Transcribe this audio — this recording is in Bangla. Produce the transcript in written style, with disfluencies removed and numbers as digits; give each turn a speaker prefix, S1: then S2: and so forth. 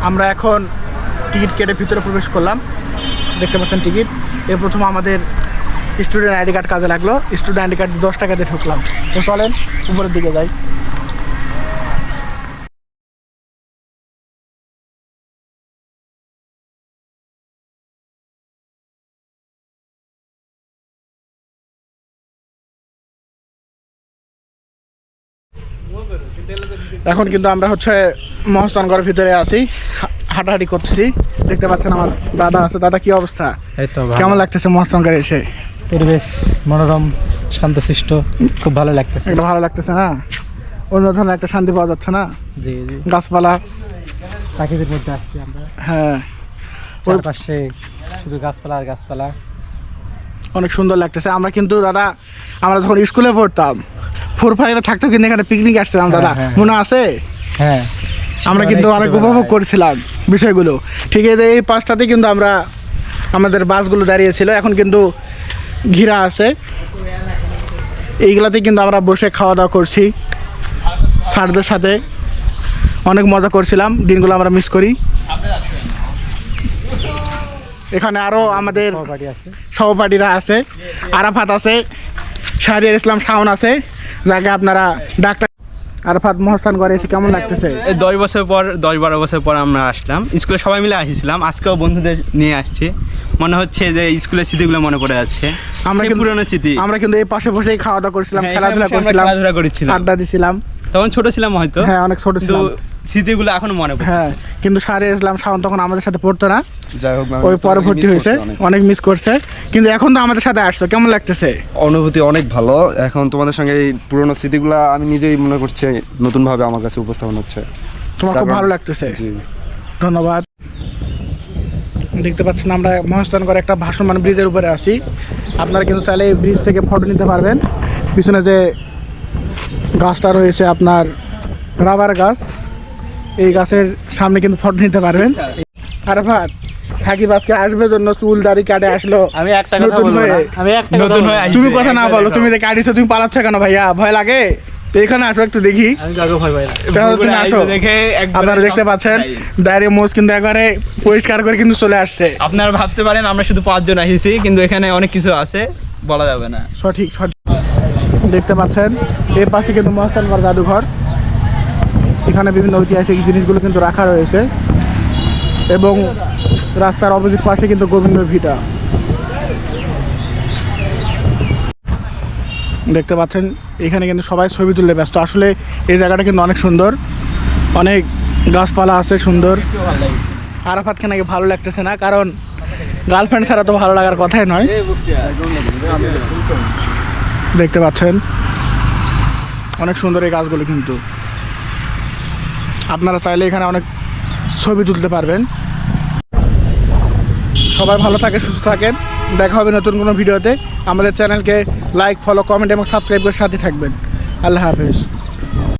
S1: আমরা এখন টিকিট কেটে ভিতরে প্রবেশ করলাম। দেখতে পাচ্ছেন টিকিট। এর প্রথম আমাদের স্টুডেন্ট আইডি কার্ড কাজে লাগলো। স্টুডেন্ট আইডি কার্ড 10 টাকা দিয়ে ঢুকলাম। তো চলেন উপরের দিকে যাই। এখন কিন্তু আমরা হচ্ছে মহাস্থানগড়ের ভিতরে আছি, হাঁটাহাঁটি করতেছি। দেখতে পাচ্ছেন আমার দাদা আছে। দাদা কি অবস্থা?
S2: এই তো
S1: কেমন লাগতেছে মহাস্থানগড়ে এসে?
S2: পরিবেশ মনোরম, শান্তশিষ্ট, খুব ভালো লাগতেছে।
S1: এটা ভালো লাগতেছে না? অন্য ধরনের একটা শান্তি পাওয়া যাচ্ছে না?
S2: জি জি,
S1: গাছপালা,
S2: পাখিদের মধ্যে আসছি আমরা।
S1: হ্যাঁ,
S2: চারপাশে শুধু গাছপালা আর গাছপালা,
S1: অনেক সুন্দর লাগতেছে। আমরা কিন্তু দাদা, আমরা যখন স্কুলে পড়তাম 4-5 থাকতো কিন্তু এখানে পিকনিক আসছিলাম দাদা, মনে আছে?
S2: হ্যাঁ,
S1: আমরা কিন্তু অনেক উপভোগ করেছিলাম বিষয়গুলো। ঠিক আছে, এই পাশটাতে কিন্তু আমরা আমাদের বাসগুলো দাঁড়িয়েছিল, এখন কিন্তু ঘিরা আছে। এইগুলাতে কিন্তু আমরা বসে খাওয়া দাওয়া করছি স্যারদের সাথে, অনেক মজা করছিলাম। দিনগুলো আমরা মিস করি। এখানে আরও আমাদের সহপাঠীরা আছে, আরাফাত আছে, শাহরিয়ার ইসলাম শাওন আছে, যাকে আপনারা ডাক্তার। আরাফাত, মহাস্থানগড়ে এসে কেমন লাগতেছে?
S3: এই 10-12 বছর পর আমরা আসলাম। স্কুলে সবাই মিলে আসছিলাম, আজকেও বন্ধুদের নিয়ে আসছি। মনে হচ্ছে যে স্কুলের স্মৃতিগুলো মনে পড়ে যাচ্ছে।
S1: আমরা কিন্তু
S3: পুরনো স্মৃতি।
S1: আমরা কিন্তু এই পাশে বসেই খাওয়া দাওয়া করছিলাম,
S3: হ্যাঁ,
S1: খেলাধুলা করছিলাম, আড্ডা দিছিলাম।
S3: তখন ছোট ছিলাম হয়তো,
S1: হ্যাঁ অনেক ছোট ছিলাম।
S3: স্মৃতিগুলো এখনো মনে পড়ে।
S1: হ্যাঁ, কিন্তু শাহরিয়ার ইসলাম শাওন তখন আমাদের সাথে পড়তো না,
S4: যাই হোক,
S1: ওই পরে ভর্তি হয়েছে, অনেক মিস করছে। কিন্তু এখন তো আমাদের সাথে আসছো, কেমন লাগতেছে?
S4: অনুভূতি অনেক ভালো। এখন তোমাদের সঙ্গে এই পুরনো স্মৃতিগুলো আমি নিজেই মনে করছি নতুনভাবে আমার কাছে উপস্থাপন হচ্ছে।
S1: তোমার খুব ভালো লাগতেছে?
S4: জি,
S1: ধন্যবাদ। দেখতে পাচ্ছেন আমরা মহাস্থানগড়ে একটা ভাসমান ব্রিজের উপরে আছি। আপনারা কিন্তু চাইলে এই ব্রিজ থেকে ফটো নিতে পারবেন। পিছনে যে গাছটা রয়েছে আপনার রাবার গাছ, এই গাছের সামনে কিন্তু ফটো নিতে পারবেন। আরাফাত, সাকিব আজকে আসবে জন্য চুল দাড়ি কাটে আসলো।
S3: আমি একটা কথা বলবো না, আমি একটা নতুন হয়ে আসছি।
S1: তুমি কথা না বলো, তুমি যে কাটিছো, তুমি পালাচ্ছ কেন ভাইয়া? ভয় লাগে তো? এখানে আসো একটু দেখি।
S3: আমি কাউকে ভয় পাই না।
S1: তাহলে তুমি আসো। আপনারা দেখতে পাচ্ছেন দাঁড়ি মোজ কিন্তু একবারে পরিষ্কার করে কিন্তু চলে আসছে।
S3: আপনারা ভাবতে পারেন আমরা শুধু 5 জন আসছি, কিন্তু এখানে অনেক কিছু আছে, বলা যাবে না।
S1: সঠিক সঠিক। দেখতে পাচ্ছেন এর পাশে কিন্তু মহাস্থানগড় জাদুঘর। এখানে বিভিন্ন ঐতিহাসিক জিনিসগুলো কিন্তু রাখা রয়েছে, এবং রাস্তার অপোজিট পাশে কিন্তু গোবিন্দ ভিটা। দেখতে পাচ্ছেন এখানে কিন্তু সবাই ছবি তুলতে ব্যস্ত। আসলে এই জায়গাটা কিন্তু অনেক সুন্দর, অনেক গাছপালা আছে সুন্দর। আরাফাতকে নাকি ভালো লাগতেছে না, কারণ গার্লফ্রেন্ড ছাড়া তো ভালো লাগার কথাই নয়। দেখতে পাচ্ছেন অনেক সুন্দর এই গাছগুলো, কিন্তু আপনারা চাইলে এখানে অনেক ছবি তুলতে পারবেন। সবাই ভালো থাকে, সুস্থ থাকেন। দেখা হবে নতুন কোনো ভিডিওতে। আমাদের চ্যানেলকে লাইক, ফলো, কমেন্ট এবং সাবস্ক্রাইব করে সাথে থাকবেন। আল্লাহ হাফেজ।